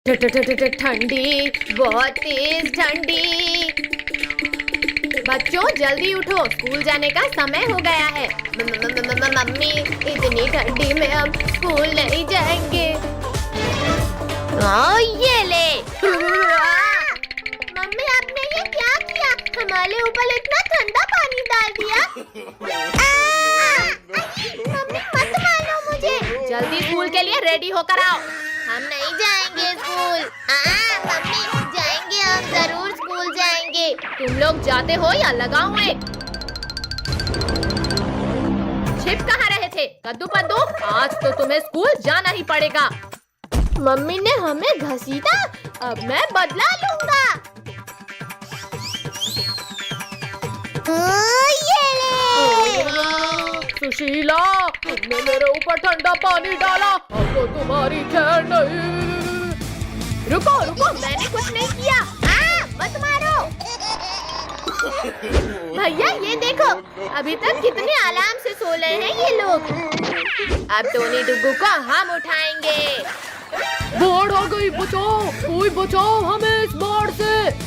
ठंडी, बहुत तेज ठंडी। बच्चों जल्दी उठो, स्कूल जाने का समय हो गया है। मम्मी, इतनी ठंडी में हम स्कूल नहीं जाएंगे। ये ले। मम्मी आपने ये क्या किया? हमारे ऊपर इतना ठंडा पानी डाल दिया। मम्मी मत मारो मुझे। जल्दी स्कूल के लिए रेडी होकर आओ। हम नहीं जाएंगे स्कूल। मम्मी जाएंगे, हम जरूर स्कूल जाएंगे। तुम लोग जाते हो या लगाऊं एक? छिप कहाँ रहे थे कद्दू पद्दू? आज तो तुम्हें स्कूल जाना ही पड़ेगा। मम्मी ने हमें घसीटा, अब मैं बदला लूंगा। ये ले। सुशीला, तुमने मेरे ऊपर ठंडा पानी डाला, अब तो तुम्हारी खैर नहीं। रुको रुको, मैंने कुछ नहीं किया। मत मारो। भैया ये देखो, अभी तक कितने आराम से सो रहे हैं ये लोग। अब टोनी डुग्गू को हम उठाएंगे। बाढ़ आ गई, बचाओ, कोई बचाओ हमें इस बाढ़ से।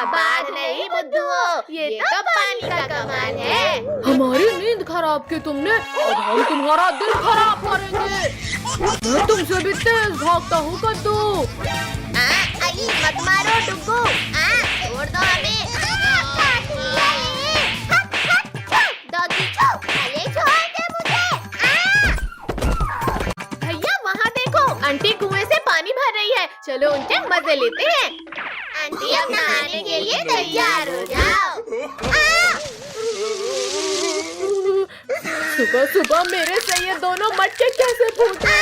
बाढ़ नहीं बुद्धू, ये तो पानी का कमाल है। हमारी नींद खराब की तुमने, अब हम तुम्हारा दिल खराब करेंगे। मैं तुमसे भी तेज भागता हूँ कद्दू। मत मारो डुग्गू, छोड़ दो हमें। भैया वहाँ देखो, आंटी कुएं से पानी भर रही है, चलो उनके मजे लेते हैं। आंटी अब नहाने के लिए तैयार हो जाओ। सुबह सुबह मेरे से ये दोनों मटके कैसे फूटे?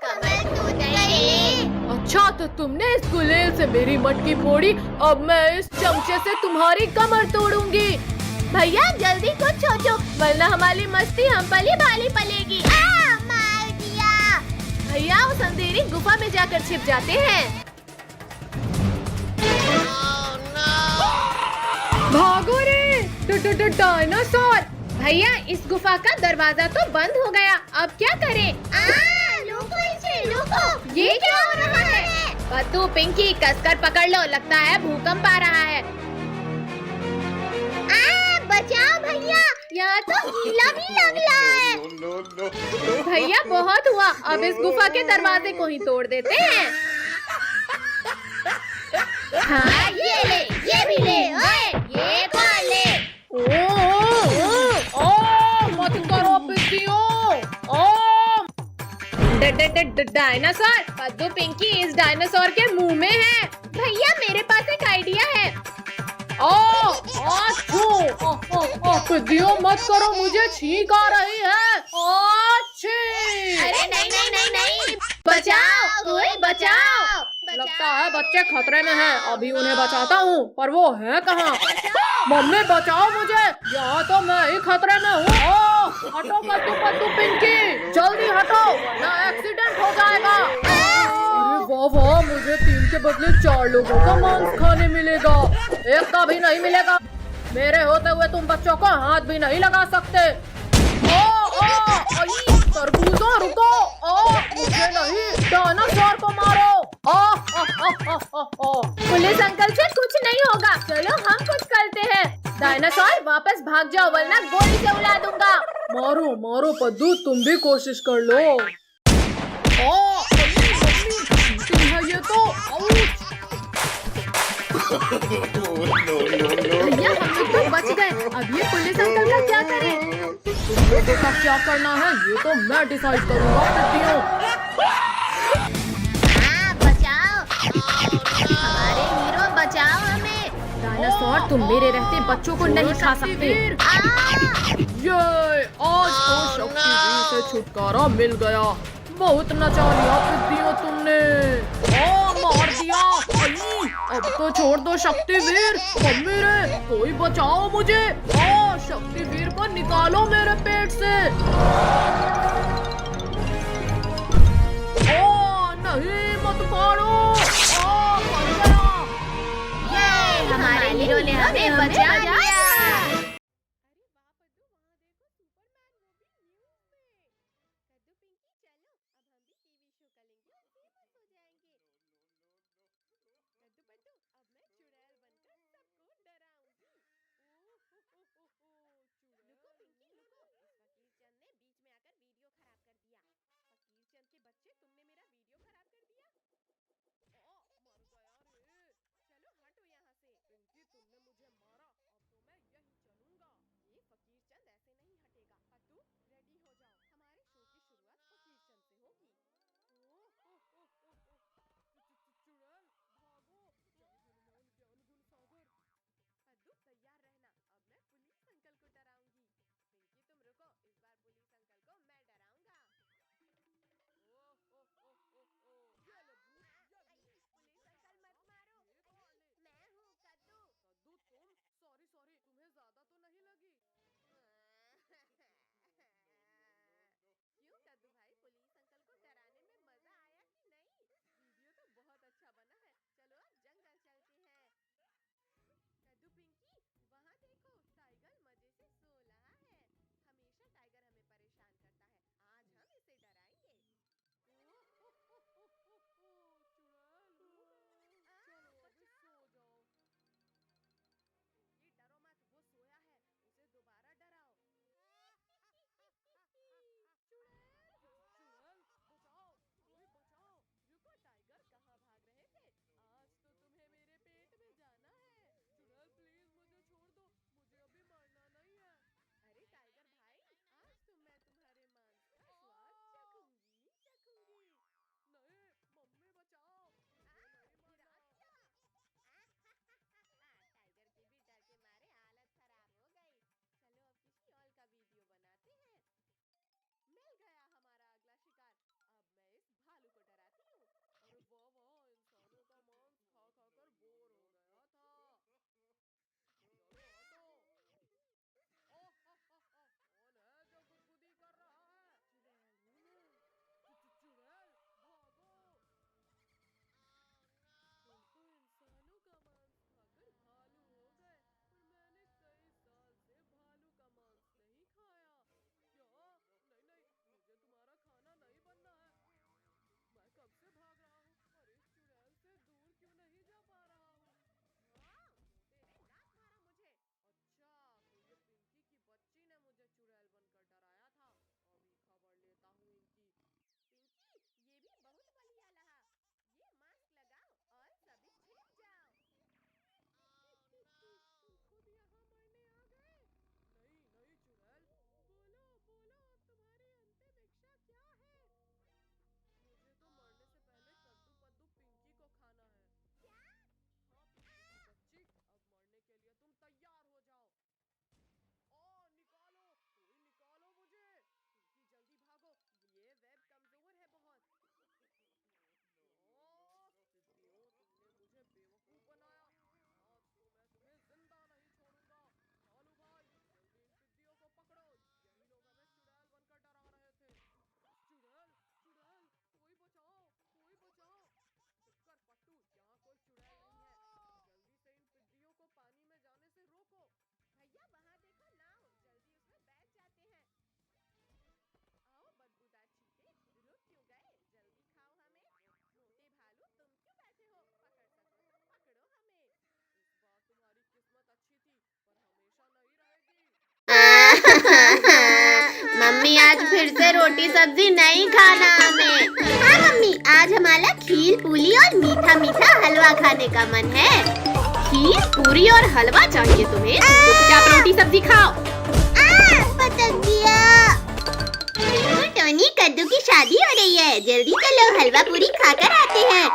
कमर टूट गई। अच्छा तो तुमने इस गुलेल से मेरी मटकी फोड़ी, अब मैं इस चमचे से तुम्हारी कमर तोड़ूंगी। भैया जल्दी कुछ सोचो, वरना हमारी मस्ती हम पली भाली पलेगी। मार दिया। भैया उस अंधेरी गुफा में जाकर छिप जाते हैं। भागो रे डायनासोर। भैया इस गुफा का दरवाजा तो बंद हो गया, अब क्या करें? रुको इसे, रुको। ये क्या हो रहा है? कद्दू पिंकी कसकर पकड़ लो, लगता है भूकंप आ रहा है। बचाओ भैया, यहाँ तो गीला भी लग रहा है। भैया बहुत हुआ, अब इस गुफा के दरवाजे को ही तोड़ देते हैं। हाँ ये ले, ये भी ले, ये खा ले। मत करो पिंकियों। डायनासोर, कद्दू पिंकी इस डायनासोर के मुंह में है। भैया मेरे पास एक आइडिया है। पिंकियों मत करो, मुझे छींक आ रही है। अरे नहीं नहीं नहीं नहीं, बचाओ, कोई बचाओ। लगता है बच्चे खतरे में हैं, अभी उन्हें बचाता हूँ, पर वो है कहाँ? मम्मी बचाओ मुझे, यहाँ तो मैं ही खतरे में हूँ। हटो कद्दू पद्दू पिंकी, जल्दी हटो वरना एक्सीडेंट हो जाएगा। अरे वाह वाह, मुझे 3 के बदले 4 लोगों का मांस खाने मिलेगा, एक का भी नहीं मिलेगा। मेरे होते हुए तुम बच्चों को हाथ भी नहीं लगा सकते। तरबूजों रुको, मुझे नहीं, डायनासोर को मारो। पुलिस अंकल से कुछ नहीं होगा, चलो हम कुछ करते हैं। डायनासोर वापस भाग जाओ, वरना गोली से उड़ा दूंगा। मारो मारो पद्दू, तुम भी कोशिश कर लो। ये तो भैया हम लोग तो बच गए, अब ये पुलिस अंकल का क्या करें? का क्या करना है ये तो मैं डिसाइड करूंगा। बचाओ हमारे हीरो, बचाओ हमें। डायनासोर तुम मेरे रहते बच्चों को नहीं खा सकते। ये आज तो शक्तिवीर से छुटकारा मिल गया, बहुत नचा लिया पिद्दियों तुमने। मार दिया। अब तो छोड़ दो शक्तिवीर। मम्मी रे कोई बचाओ मुझे। शक्तिवीर को निकालो मेरे पेट से। नहीं मत मारो। मर गया। ये हमारे हीरो ने हमें बचा लिया। आज फिर से रोटी सब्जी नहीं खाना हमें। हाँ मम्मी, आज हमारा खीर पूरी और मीठा मीठा हलवा खाने का मन है। खीर पूरी और हलवा चाहिए तुम्हें? चुपचाप रोटी सब्जी खाओ। पटक दिया। टोनी, कद्दू की शादी हो रही है, जल्दी चलो हलवा पूरी खाकर आते हैं।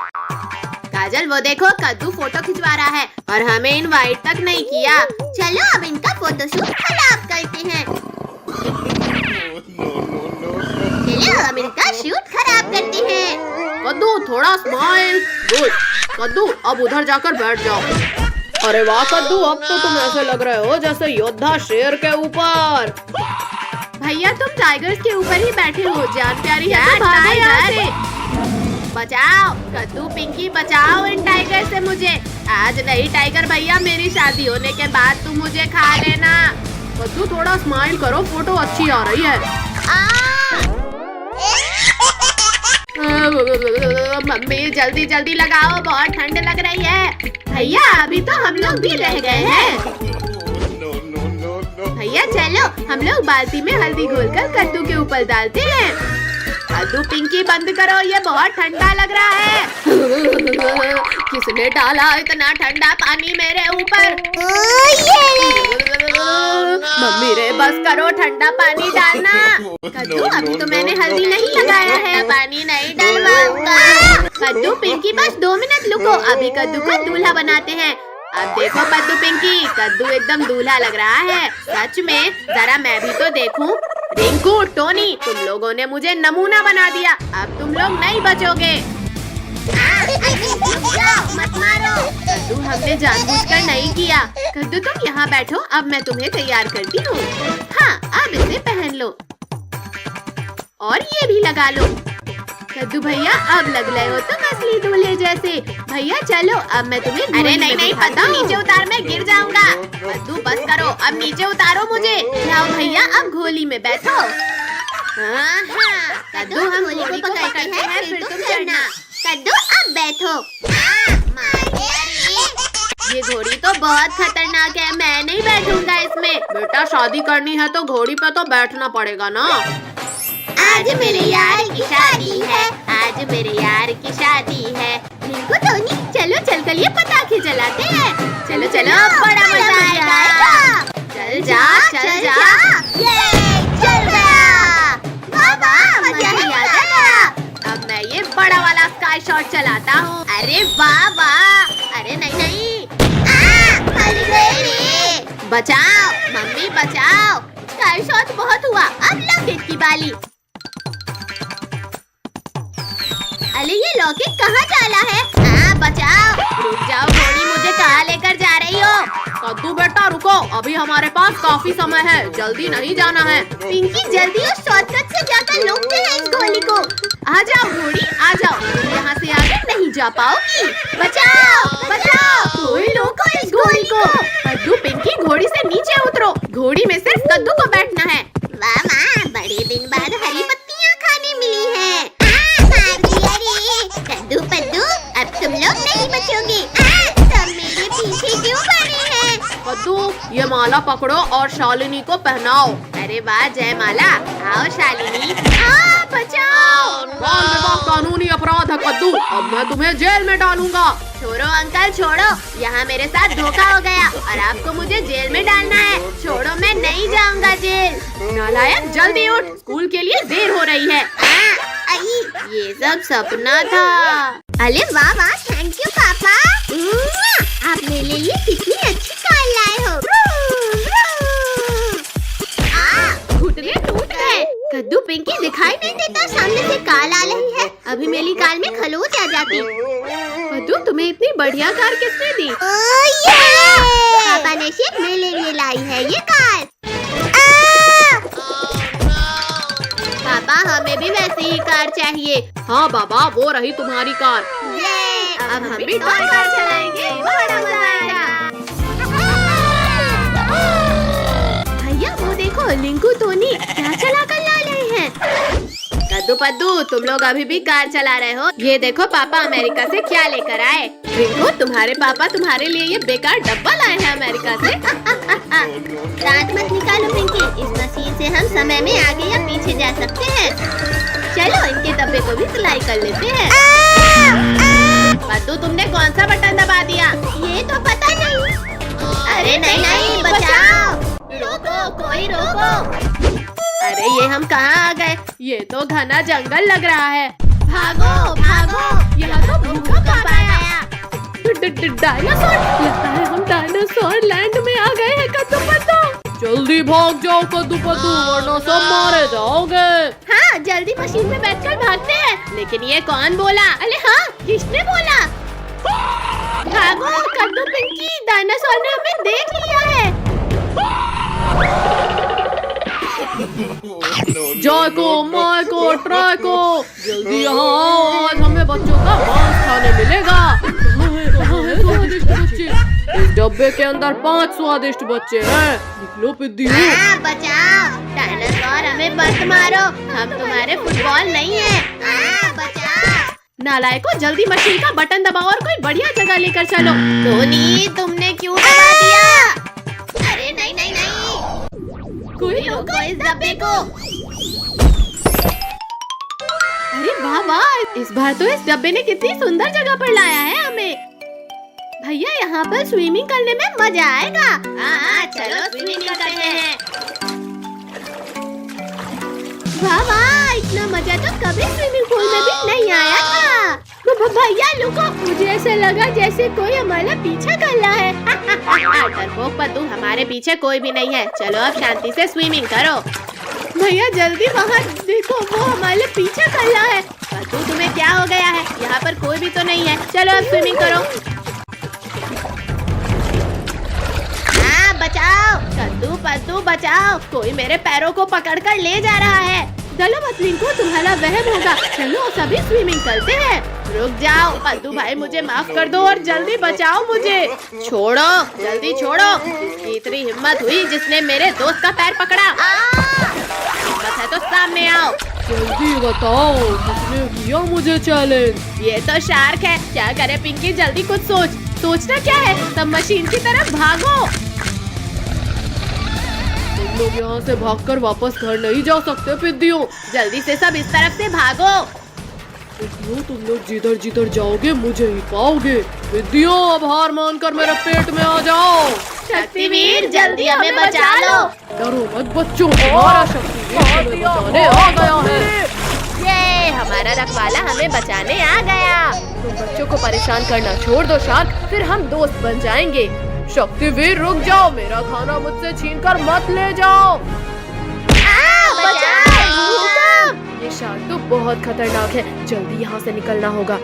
काजल, वो देखो कद्दू फोटो खिंचवा रहा है और हमें इनवाइट तक नहीं किया। चलो अब इनका फोटोशूट खराब करते हैं। चलो अब इनका शूट खराब करते हैं। कद्दू, थोड़ा स्माइल। गुड। कद्दू, अब उधर जाकर बैठ जाओ। अरे वाह कद्दू, अब तो तुम ऐसे लग रहे हो जैसे योद्धा शेर के ऊपर। भैया तुम टाइगर्स के ऊपर ही बैठे हो, जान प्यारी है तो भागो यहाँ से। बचाओ कद्दू, पिंकी बचाओ इन टाइगर से मुझे। आज नहीं टाइगर भैया, मेरी शादी होने के बाद तुम मुझे खा लेना। कद्दू थोड़ा स्माइल करो, फोटो अच्छी आ रही है। मम्मी जल्दी जल्दी लगाओ, बहुत ठंड लग रही है। भैया अभी तो हम लोग भी रह गए हैं। भैया चलो हम लोग बाल्टी में हल्दी घोलकर कद्दू के ऊपर डालते हैं। कद्दू, पिंकी बंद करो, ये बहुत ठंडा लग रहा है। किसने डाला इतना ठंडा पानी मेरे ऊपर? मम्मी रे बस करो, ठंडा पानी डालना। कद्दू, अभी तो मैंने हल्दी नहीं लगाया है, पानी नहीं डलवाऊंगा। कद्दू, पिंकी बस 2 मिनट रुको, अभी कद्दू को दूल्हा बनाते हैं। अब देखो कद्दू, पिंकी, कद्दू एकदम दूल्हा लग रहा है। सच में, जरा मैं भी तो देखूं। रिंकू, टोनी, तुम लोगों ने मुझे नमूना बना दिया, अब तुम लोग नहीं बचोगे। मत मारो। कद्दू, हमने जानबूझकर नहीं किया। कद्दू तुम यहाँ बैठो, अब मैं तुम्हें तैयार करती हूँ। हाँ, अब इसे पहन लो और ये भी लगा लो। कद्दू भैया अब लग रहे हो तुम असली दूल्हे जैसे। भैया चलो अब मैं तुम्हें। अरे नहीं नहीं पता, नीचे उतार, मैं गिर जाऊंगा। कद्दू बस करो, अब नीचे उतारो मुझे। लाओ भैया अब घोली में बैठो। हाँ, कद्दू हम घोली को पकड़ते हैं, फिर तुम चढ़ना। कद्दू अब बैठो। ये घोड़ी तो बहुत खतरनाक है, मैं नहीं बैठूंगा इसमें। बेटा शादी करनी है तो घोड़ी पे तो बैठना पड़ेगा ना। आज मेरे यार की शादी है, आज मेरे यार की शादी है। रिंकू, टोनी, चलो चल कर ये पटाखे जलाते हैं। चलो चलो, बड़ा मजा आएगा। चल जा, चल जा। ये चल गया। वाह, मजा ही आ गया। अब मैं ये बड़ा वाला स्काई शॉट चलाता हूँ। अरे वाह वाह। अरे नहीं नहीं, हरी गई। बचाओ मम्मी बचाओ। स्काई शॉट बहुत हुआ, अब लॉकेट की बारी। अरे ये लॉकेट कहाँ डाला है? बचाओ। रुक जाओ घोड़ी, मुझे कहाँ लेकर जा रही हो? कद्दू बेटा रुको, अभी हमारे पास काफी समय है, जल्दी नहीं जाना है। पिंकी जल्दी उस शॉर्टकट से जाकर रोकते हैं इस घोड़ी को। आ जाओ घोड़ी, आ जाओ, तुम यहाँ से आगे नहीं जा पाओगी। बचाओ बचाओ, कोई रोको इस घोड़ी को। कद्दू, पिंकी घोड़ी से नीचे उतरो, घोड़ी में सिर्फ कद्दू को बैठना है। वाह वाह, बड़े दिन बाद हरी पत्तियाँ खाने मिली हैं। कद्दू पद्दू, अब तुम लोग नहीं बचोगे। तुम मेरे पीछे क्यों पड़े हैं? कद्दू, ये माला पकड़ो और शालिनी को पहनाओ। अरे वाह जयमाला, आओ शालिनी। बचाओ। बाल विवाह कानूनी अपराध है कद्दू, अब मैं तुम्हें जेल में डालूंगा। छोड़ो अंकल छोड़ो, यहाँ मेरे साथ धोखा हो गया और आपको मुझे जेल में डालना है। छोड़ो, मैं नहीं जाऊंगा जेल। नालायक, जल्दी उठ, स्कूल के लिए देर हो रही है। ये सब सपना था। अरे वाह वाह, थैंक यू पापा। आप मेरे लिए कितनी अच्छी कार लाए हो। घुटने टूट गए। कद्दू, पिंकी दिखाई नहीं देता, सामने से कार आ रही है। अभी मेरी कार में खरोच आ जाती। कद्दू, तुम्हें इतनी बढ़िया कार किसने दी? पापा ने सिर्फ मेरे लिए लाई है ये कार। पापा, हमें भी वैसी ही कार चाहिए। हाँ बाबा, वो रही तुम्हारी कार। अब हम भी टॉय कार चलाएंगे, बड़ा मजा आएगा। भैया वो देखो, लिंकू टोनी क्या चला कर ला रहे हैं। कद्दू पद्दू, तुम लोग अभी भी कार चला रहे हो? ये देखो पापा अमेरिका से क्या लेकर आए। रिंकू, तुम्हारे पापा तुम्हारे लिए ये बेकार डब्बा लाए हैं अमेरिका से। दांत मत निकालो पिंकी, इस मशीन से हम समय में आगे या पीछे जा सकते हैं। चलो इनके डब्बे को भी सिलाई कर लेते हैं। पद्दू, तुमने कौन सा बटन दबा दिया? ये तो पता नहीं। अरे नहीं, बचाओ, रोको, कोई रोको। अरे ये हम कहाँ आ गए? ये तो घना जंगल लग रहा है। भागो भागो, यहाँ तो भूकंप आया। डायनासोर, लगता है हम डायनासोर लैंड में आ गए हैं कद्दू पद्दू। जल्दी भाग जाओ कद्दू पद्दू, वरना सब मारे जाओगे। हाँ, जल्दी मशीन में बैठकर भागते हैं। लेकिन ये कौन बोला? अरे हाँ, किसने बोला? भागो कद्दू पिंकी, डायनासोर ने हमें देख लिया है। जाको, माइको, ट्राइको, जल्दी यहाँ आओ, आज हमें बच्चों का मांस खाने मिलेगा। कहाँ है स्वादिष्ट बच्चे? इस डब्बे के अंदर 5 स्वादिष्ट बच्चे हैं। निकलो पिद्दियों। बचाओ, डायनासोर हमें मत मारो, हम तुम्हारे फुटबॉल नहीं है। बचाओ। नालायको, जल्दी मशीन का बटन दबाओ और कोई बढ़िया जगह लेकर चलो। टोनी, तुमने क्यों दबा दिया? अरे नहीं, कोई रोको इस डब्बे को। अरे वाह वाह, इस बार तो इस डब्बे ने कितनी सुंदर जगह पर लाया है हमें। भैया, यहाँ पर स्विमिंग करने में मजा आएगा। हाँ, चलो स्विमिंग करते हैं। वाह वाह, इतना मजा तो कभी स्विमिंग पूल में भी नहीं आया था। भैया लुको, मुझे ऐसा लगा जैसे कोई हमारा पीछा कर रहा है। डरपोक पद्दू, हमारे पीछे कोई भी नहीं है। चलो अब शांति से स्विमिंग करो। भैया जल्दी वहाँ देखो, वो हमारे पीछे कर रहा है। पद्दू, तुम्हें क्या हो गया है? यहाँ पर कोई भी तो नहीं है। चलो अब स्विमिंग करो। हाँ, बचाओ कद्दू पद्दू, बचाओ, कोई मेरे पैरों को पकड़कर ले जा रहा है। चलो मछली को, तुम्हारा वहम होगा। चलो सभी स्विमिंग करते हैं। रुक जाओ पद्दू भाई, मुझे माफ कर दो और जल्दी बचाओ मुझे। छोड़ो, जल्दी छोड़ो। इसकी इतनी हिम्मत हुई जिसने मेरे दोस्त का पैर पकड़ा। हिम्मत है तो सामने आओ। जल्दी बताओ, किसने किया मुझे चैलेंज? ये तो शार्क है। क्या करे पिंकी, जल्दी कुछ सोच। सोचना क्या है, सब मशीन की तरफ भागो। तुम लोग यहाँ से भागकर वापस घर नहीं जा सकते पिद्दियों। जल्दी से सब इस तरफ से भागो। पिद्दियों, तुम लोग जिधर जिधर जाओगे मुझे ही पाओगे। पिद्दियों, अब हार मानकर मेरे पेट में आ जाओ। शक्तिवीर, जल्दी हमें बचा लो। डरो मत बच्चों, हमारा शक्तिवीर तुम्हें बचाने आ गया है। ये हमारा रखवाला हमें बचाने आ गया। तुम बच्चों को परेशान करना छोड़ दो शार्क, फिर हम दोस्त बन जाएंगे। शक्तिवीर रुक जाओ, मेरा खाना मुझसे छीनकर मत ले जाओ। ये शार्क तो बहुत खतरनाक है, जल्दी यहाँ से निकलना होगा।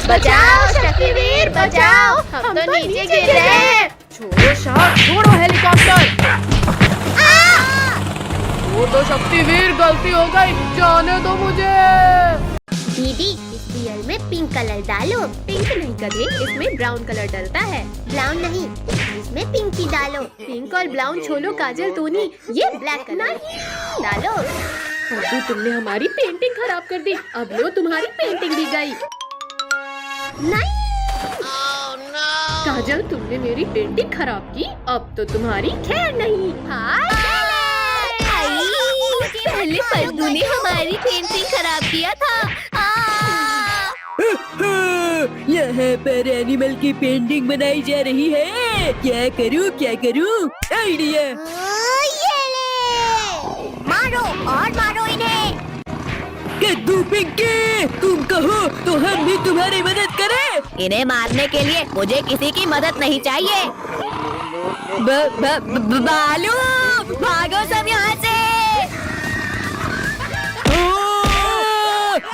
बचाओ शक्तिवीर, बचाओ, हम तो नीचे गिर रहे हैं। छोड़ो शार्क, छोड़ो हेलीकॉप्टर। वो तो शक्तिवीर, गलती हो गई, जाने दो मुझे। दीदी, इस रियल में पिंक कलर डालो। पिंक नहीं गधे, इसमें ब्राउन कलर डलता है। ब्राउन नहीं, इसमें पिंक ही डालो। पिंक और ब्राउन छोड़ो काजल टोनी, ये ब्लैक कलर डालो। पद्दू, तुमने हमारी पेंटिंग खराब कर दी। अब लो, तुम्हारी पेंटिंग भी गई। नहीं। काजल, तुमने मेरी पेंटिंग खराब की, अब तो तुम्हारी खैर नहीं। पहले पद्दू ने हमारी पेंटिंग खराब किया था। यहाँ पर एनिमल की पेंटिंग बनाई जा रही है। क्या करूँ? आइडिया। ये ले। मारो और मारो इन्हें। कद्दू पिंकी, तुम कहो तो हम भी तुम्हारी मदद करें। इन्हें मारने के लिए मुझे किसी की मदद नहीं चाहिए। बालू, भागो सब यहाँ से।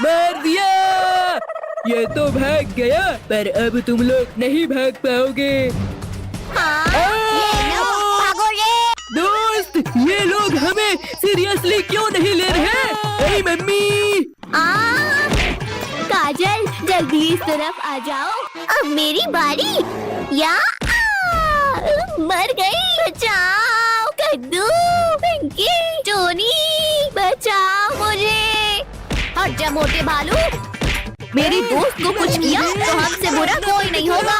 मार दिया। ये तो भाग गया, पर अब तुम लोग नहीं भाग पाओगे। ये लो, भागो ये। दोस्त, ये लोग हमें सीरियसली क्यों नहीं ले रहे? ए मम्मी। काजल, जल्दी इस तरफ आ जाओ। अब मेरी बारी। या मर गई। बचाओ कद्दू, पिंकी, टोनी, बचाओ मुझे। हट जा मोटे भालू। मेरी दोस्त को कुछ किया तो हमसे बुरा कोई नहीं होगा।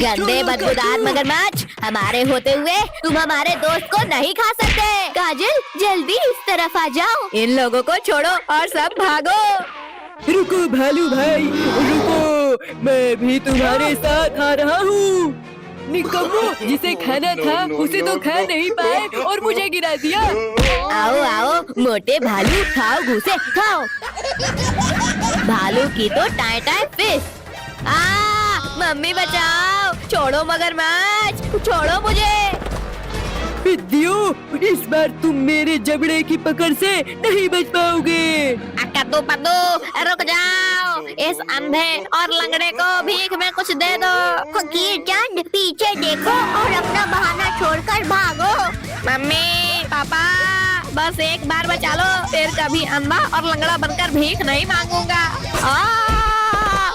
गंदे बदबूदार मगरमच्छ, हमारे होते हुए तुम हमारे दोस्त को नहीं खा सकते। काजल जल्दी इस तरफ आ जाओ, इन लोगों को छोड़ो और सब भागो। रुको भालू भाई रुको, मैं भी तुम्हारे साथ आ रहा हूँ। निकम्मो, जिसे खाना था उसे तो खा नहीं पाए और मुझे गिरा दिया। आओ आओ मोटे भालू, खाओ घूसे खाओ। भालू की तो टाई टाई फिश। मम्मी बचाओ, छोड़ो मगरमच्छ, छोड़ो मुझे। पिद्दियो, इस बार तुम मेरे जबड़े की पकड़ से नहीं बच पाओगे। कद्दू पद्दू, रुक जाओ, इस अंधे और लंगड़े को भीख में कुछ दे दो। फकीर चंद, पीछे देखो और अपना बहाना छोड़कर भागो। मम्मी पापा, बस एक बार बचा लो, फिर कभी अंधा और लंगड़ा बनकर भीख नहीं मांगूंगा।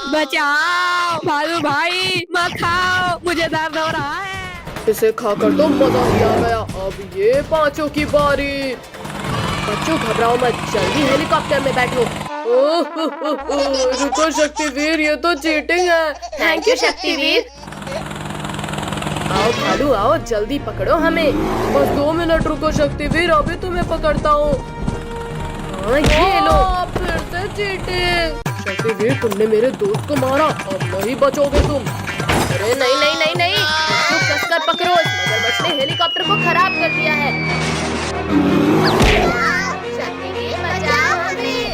बचाओ भालू भाई, मत खाओ, मुझे दर्द हो रहा है। इसे खाकर तो मजा ही आ गया। अब ये पांचों की बारी। बच्चों घबराओ मत, जल्दी हेलीकॉप्टर में बैठो। रुको शक्तिवीर, ये तो चीटिंग है। Thank you Shaktiveer. आओ भालू आओ, जल्दी पकड़ो हमें। बस 2 मिनट रुको शक्तिवीर, अभी तुम्हें पकड़ता हूँ। ये लो, फिर से चीटिंग। शक्तिवीर, तुमने मेरे दोस्त को मारा, अब नहीं बचोगे तुम। अरे नहीं नहीं नहीं नहीं, इसको कसकर पकड़ो, इस मगरमच्छ ने हेलीकॉप्टर को खराब कर दिया है। शक्तिवीर बचाओ हमें।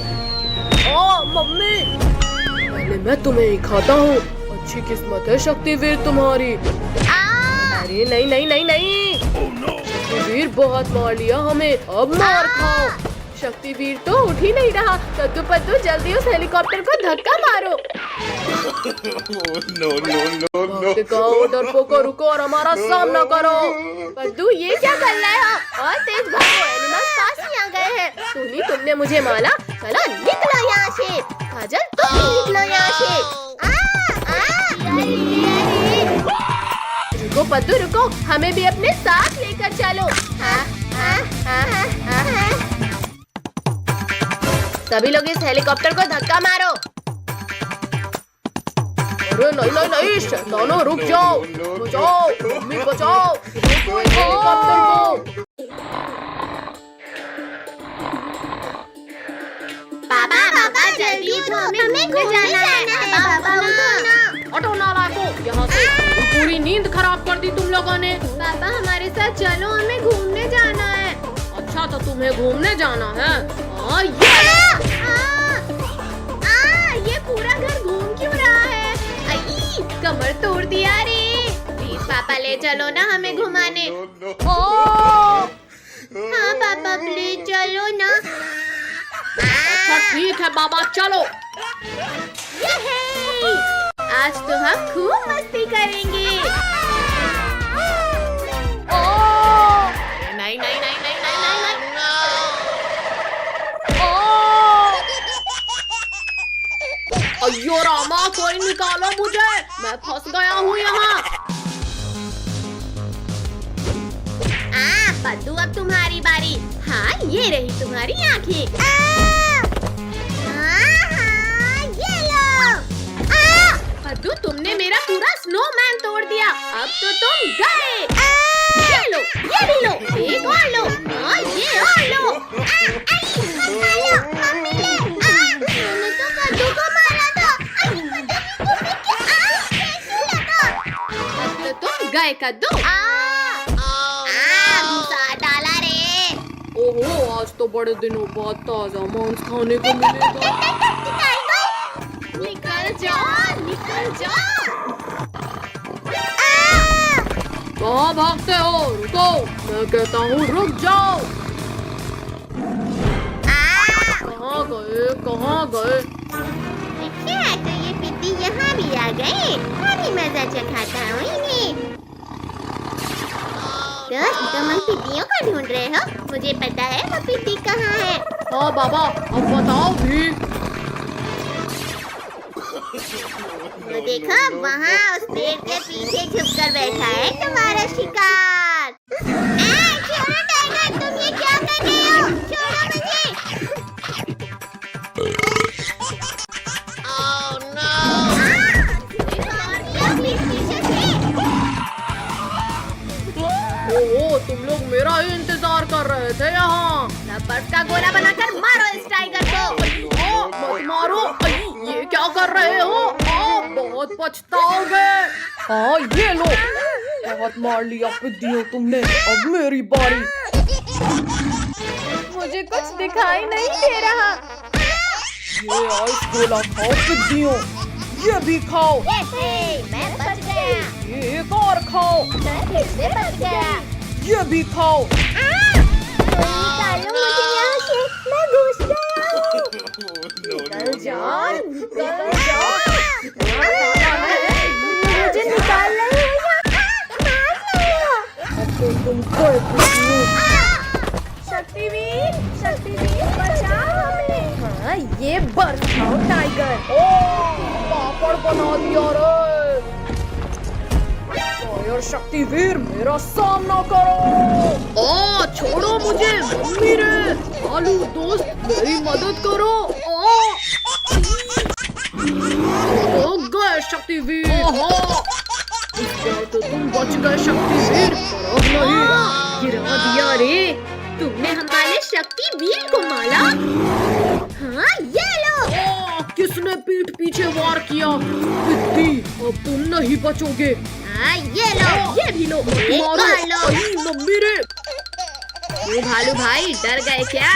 ओ मम्मी, पहले मैं तुम्हें ही खाता हूँ। अच्छी किस्मत है शक्तिवीर तुम्हारी। अरे नहीं नहीं नहीं नहीं, शक्तिवीर बहुत मार लिया हमें, अब मार खाओ। शक्तिवीर तो उठ ही नहीं रहा। कद्दू पद्दू, जल्दी उस हेलीकॉप्टर को धक्का मारो। डरपोको, रुको और हमारा सामना करो। पद्दू, ये क्या कर रहे हो? और तेज भागो, एनिमल्स पास ही आ गए हैं। तुमने मुझे मारा। चलो निकलो यहाँ से। काजल, तुम भी निकलो यहाँ से। रुको पद्दू रुको, हमें भी अपने साथ लेकर चलो। सभी लोग इस हेलीकॉप्टर को धक्का मारो। अरे नहीं नहीं नहीं, शैतानों रुक जाओ, बचाओ मम्मी बचाओ, रुको इस हेलीकॉप्टर को। पापा पापा जल्दी उठो, हमें घूमने जाना है। पापा उठो ना। हटो नालायकों, यहाँ से। पूरी नींद खराब कर दी तुम लोगों ने। पापा हमारे साथ चलो, हमें घूमने जाना है। अच्छा तो तुम्हें घूमने जाना है। ये पूरा घर घूम क्यों रहा है? आई, कमर तोड़ दिया रे। प्लीज पापा ले चलो ना हमें घुमाने। हाँ पापा प्लीज चलो ना। अच्छा ठीक है बाबा, चलो। आज तो हम खूब मस्ती करेंगे। नहीं नहीं नहीं नहीं नहीं नहीं। अयो रामा, कोई निकालो मुझे, मैं फंस गया हूँ यहाँ। पद्दू अब तुम्हारी बारी। हाँ ये रही तुम्हारी आँखें। ये लो। पद्दू तुमने मेरा पूरा स्नोमैन तोड़ दिया, अब तो तुम गए। ये लो, ये भी लो, एक और लो, ये और लो। मैंने तो पद्दू को मारा था। अब तो तुम गए कद्दू। घुसा डाला रे। ओहो, आज तो बड़े दिनों बाद ताजा मांस खाने को मिलेगा। निकल जाओ, निकल जाओ। कहाँ भागते हो? रुको, मैं कहता हूँ रुक जाओ। कहाँ गए, कहाँ गए? अच्छा तो ये पिद्दी यहाँ भी आ गए। अभी मजा चखाता हूँ इन्हें। दोस्त तुम उन पिद्दियों को ढूंढ रहे हो? मुझे पता है वो पिद्दी कहाँ है। हाँ बाबा, अब बताओ भी। वो देखो वहाँ उस पेड़ के पीछे छुपकर बैठा है तुम्हारा शिकार। छोड़ो टाइगर, तुम ये क्या कर रहे हो? छोड़ो मुझे। का गोला बनाकर मारो इस टाइगर को। मत मारो, ये क्या कर रहे हो? बहुत पछताओगे। हाँ ये लो, बहुत मार लिया पिद्दियों तुमने, अब मेरी बारी। मुझे कुछ दिखाई नहीं दे रहा। ये आइस गोला खाओ पिद्दियों, ये भी खाओ। मैं बच गया। ये एक और खाओ, मैं फिर से बच गया। ये भी खाओ। निकालो मुझे यहाँ से, मैं घुस गया हूँ। निकल जाओ, निकल जाओ। मुझे निकाल रहे हो या अब तो तुम गए पिद्दियों। शक्तिवीर बचाओ हमें। हाँ ये बर्फ खाओ टाइगर। पापड़ बना दिया रे। फायर शक्तिवीर मेरा सामना करो। छोड़ो मुझे मम्मी रे। भालू दोस्त मेरी मदद करो। गए शक्तिवीर। इस बार तो तुम बच गए शक्तिवीर, पर अब नहीं। गिरा दिया रे, तुमने हमारे शक्तिवीर को मारा। हाँ ये लो। किसने पीठ पीछे वार किया? पिद्दी, अब तुम नहीं बचोगे। हाँ ये लो, ये भी लो, एक और लो। मम्मी रे। ये भालू भाई डर गए क्या?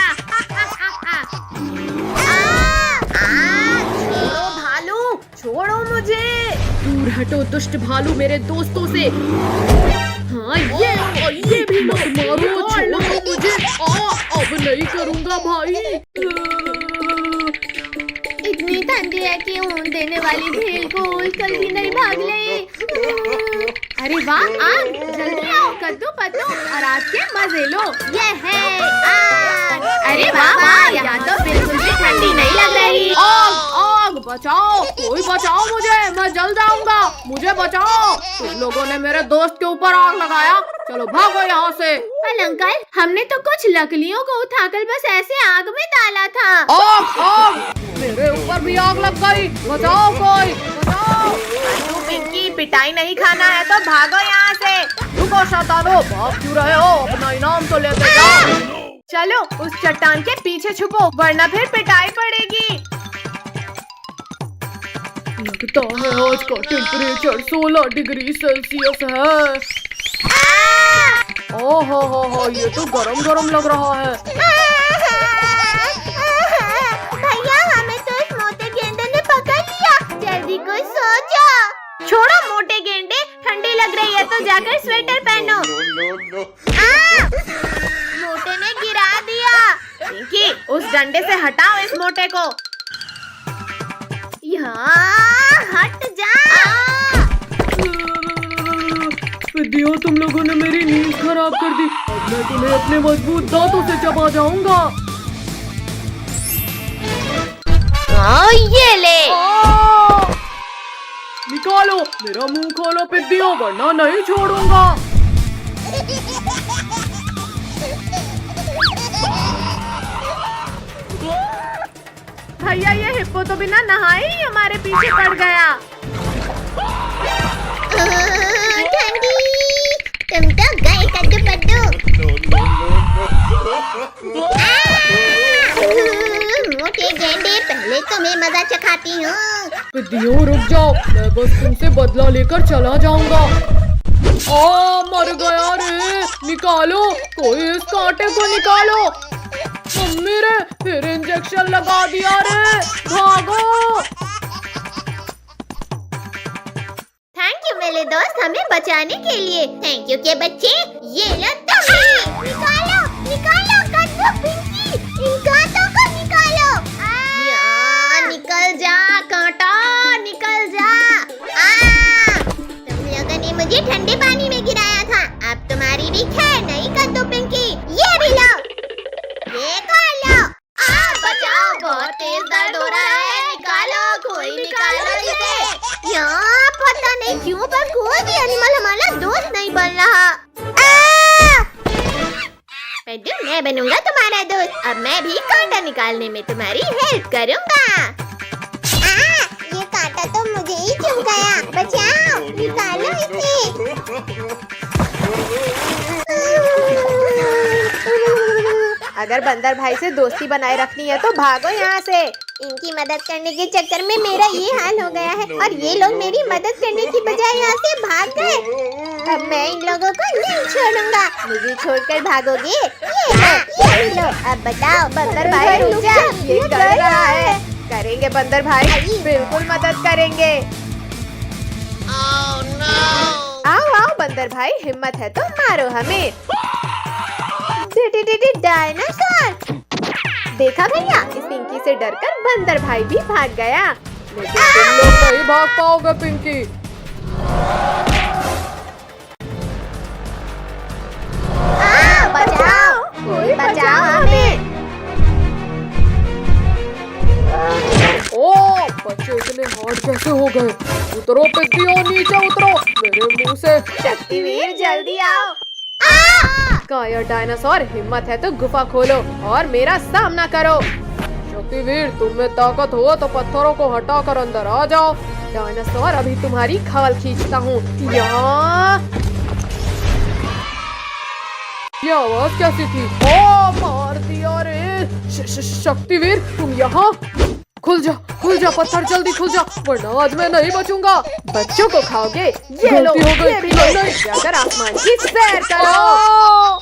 छोड़ो भालू, छोड़ो मुझे। दूर हटो दुष्ट भालू मेरे दोस्तों से। हाँ ये भी मत मारो, छोड़ो मुझे। अब नहीं करूँगा भाई। इतनी ठंडी है कि ऊन देने वाली भेल को उछल भी नहीं भाग ले। अरे वाह, आग जल्दी आओ, कद्दू पत्तू और आग के मजे लो। ये है आग। अरे वाह वाह, यहाँ तो बिल्कुल भी ठंडी नहीं लग रही। आग बचाओ, कोई बचाओ मुझे, मैं जल जाऊंगा, मुझे बचाओ। तुम लोगों ने मेरे दोस्त के ऊपर आग लगाया, चलो भागो यहाँ से। पर अंकल, हमने तो कुछ लकड़ियों को उठाकर बस ऐसे आग में डाला था। आग मेरे ऊपर भी आग लग गई, बचाओ कोई, बचाओ। पिंकी, पिटाई नहीं खाना है तो भागो यहाँ से। रुको शैतानो, भाग क्यों रहे हो? अपना इनाम तो लेते जाओ। चलो उस चट्टान के पीछे छुपो, वरना फिर पिटाई पड़ेगी। लगता है आज का टेम्परेचर 16 डिग्री सेल्सियस है। ओहो, ये तो गरम गरम लग रहा है। भैया, हमें तो इस मोटे गेंडे ने पकड़ लिया, जल्दी कोई सो जाओ। छोड़ो मोटे गेंडे, ठंडी लग रही है तो जाकर स्वेटर पहनो। मोटे ने गिरा दिया। पिंकी, उस डंडे से हटाओ इस मोटे को। यहाँ हट जा। पिद्दियों, तुम लोगों ने मेरी नींद खराब कर दी। अब मैं तुम्हें अपने मजबूत दांतों से चबा जाऊंगा। ये ले। निकालो, मेरा मुंह खोलो पिद्दियों, वरना नहीं छोड़ूंगा। भैया, ये हिप्पो तो बिना नहाए ही हमारे पीछे पड़ गया। ठंडी, तुम तो गए कद्दू पद्दू। मोटे गेंडे, पहले तुम्हें मजा चखाती हूँ। पिद्दियों रुक जाओ, मैं बस तुमसे बदला लेकर चला जाऊंगा। मर गया रे, निकालो, कोई इस कांटे को निकालो। मम्मी रे, फिर इंजेक्शन लगा दिया रे, भागो। थैंक यू मेरे दोस्त, हमें बचाने के लिए। थैंक यू के बच्चे, ये लो तुम्हें। निकालो, निकालो कद्दू पिंकी, इन कांटों को निकालो। निकल जा कांटा, निकल जा। तुम लोगों ने मुझे ठंडे पानी में गिराया था, अब तुम्हारी भी खैर नहीं कद्दू पिंकी। ये भी लो, ये खा लो। बचाओ, बहुत तेज दर्द हो रहा है, निकालो, कोई निकालो इसे। यहाँ पता नहीं क्यों पर कोई भी एनिमल हमारा दोस्त नहीं बन रहा। पेड्डू, मैं बनूंगा तुम्हारा दोस्त, अब मैं भी कांटा निकालने में तुम्हारी हेल्प करूंगा। ये कांटा तो मुझे ही चुभ गया, बचाओ, निकालो इसे। अगर बंदर भाई से दोस्ती बनाए रखनी है तो भागो यहाँ से। इनकी मदद करने के चक्कर में मेरा ये हाल हो गया है और ये लोग मेरी मदद करने की बजाय यहाँ से भाग गए। अब मैं इन लोगों को नहीं छोड़ूंगा। मुझे छोड़कर भागोगे? ये लो, अब बताओ। बंदर भाई रुक जा, ये कर रहा है। करेंगे बंदर भाई, बिल्कुल मदद करेंगे। आओ आओ बंदर भाई, हिम्मत है तो मारो हमें। डायनासोर! देखा भैया, इस पिंकी से डरकर बंदर भाई भी भाग गया। लेकिन तुम लोग नहीं भाग पाओगे पिंकी। बचाओ, कोई बचाओ हमें। ओ बच्चे इतने हार्ड कैसे हो गए? उतरो पिग्गी और नीचे उतरो मेरे मुंह से। शक्तिवीर जल्दी आओ। काया डायनासोर, हिम्मत है तो गुफा खोलो और मेरा सामना करो। शक्तिवीर, तुम में ताकत हो तो पत्थरों को हटाकर अंदर आ जाओ। डायनासोर, अभी तुम्हारी खाल खींचता हूँ। ये आवाज कैसी थी? ओ मार दिया रे। शक्तिवीर, तुम यहाँ? खुल जा पत्थर, जल्दी खुल जा, वरना आज मैं नहीं बचूंगा। बच्चों को खाओगे? ये लो, गलती हो गई। ये भी लो। नहीं। जाकर आसमान की सैर करो।